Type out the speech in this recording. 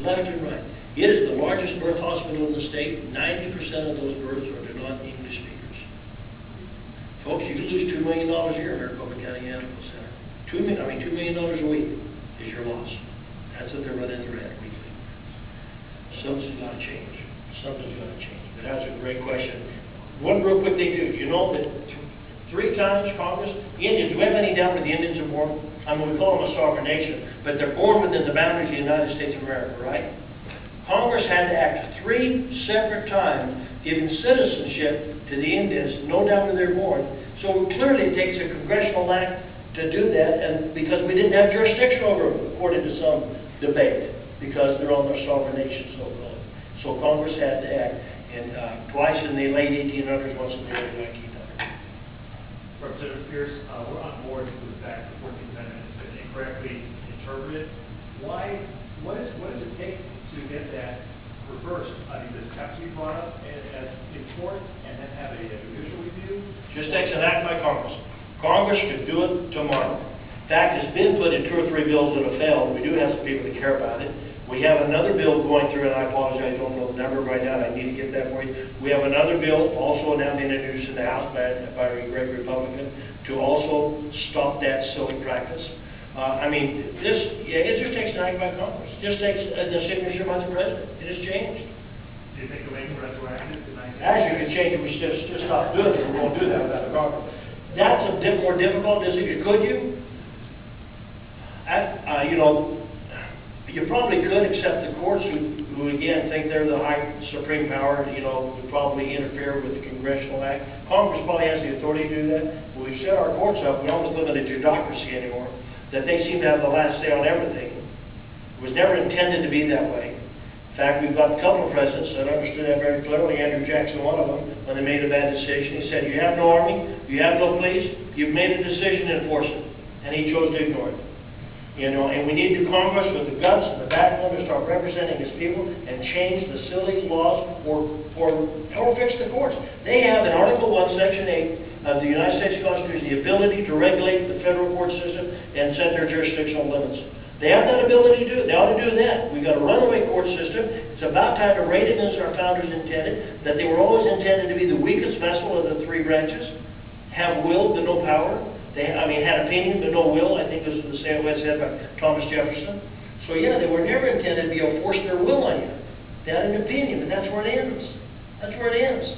Left and right. It is the largest birth hospital in the state. 90% of those births are not English speakers. Folks, you could lose $2 million a year in Maricopa County Medical Center. $2 million a week is your loss. That's what they're running their head weekly. Something's got to change. Something's got to change. But that's a great question. One real quick thing too. You know that 3 times Congress, Indians, do we have any doubt where the Indians are born? I mean, we call them a sovereign nation, but they're born within the boundaries of the United States of America, right? Congress had to act 3 separate times giving citizenship to the Indians, no doubt where they're born. So clearly it takes a congressional act to do that, and because we didn't have jurisdiction over them, according to some debate, because they're on their sovereign nation, so-called. So Congress had to act, and twice in the late 1800s, once in the early 1900s. Representative Pearce, we're on board with the fact that the 14th Amendment has been incorrectly interpreted. What does it take to get that reversed? I mean, does it have to be brought up as in court and then have a judicial review? Just takes an act by Congress. Congress could do it tomorrow. In fact, it's been put in 2 or 3 bills that have failed. We do have some people that care about it. We have another bill going through, and I apologize, I don't know the number right now, I need to get that for you. We have another bill also now being introduced in the House by a great Republican to also stop that silly practice. I mean, it just takes an act by Congress. It just takes the signature by the President. It has changed. Do you think it'll make it retroactive to 19? Actually, if it changed, we should just stop doing it. We won't do that without the Congress. That's a bit more difficult. Could you? You know, you probably could, except the courts who again think they're the high supreme power, you know, would probably interfere with the Congressional Act. Congress probably has the authority to do that. We've set our courts up. We almost live in a judocracy anymore, that they seem to have the last say on everything. It was never intended to be that way. In fact, we've got a couple of presidents that understood that very clearly. Andrew Jackson, one of them, when they made a bad decision, he said, you have no army, you have no police, you've made a decision, enforce it. And he chose to ignore it. You know, and we need the Congress with the guts and the backbone to start representing his people and change the silly laws or fix the courts. They have in Article 1, Section 8 of the United States Constitution the ability to regulate the federal court system and set their jurisdictional limits. They have that ability to do it. They ought to do that. We've got a runaway court system. It's about time to rate it as our founders intended, that they were always intended to be the weakest vessel of the 3 branches, have will but no power. Had opinion but no will. I think this is the same way said by Thomas Jefferson. So yeah, they were never intended to be able to force their will on you. They had an opinion, but that's where it ends. That's where it ends.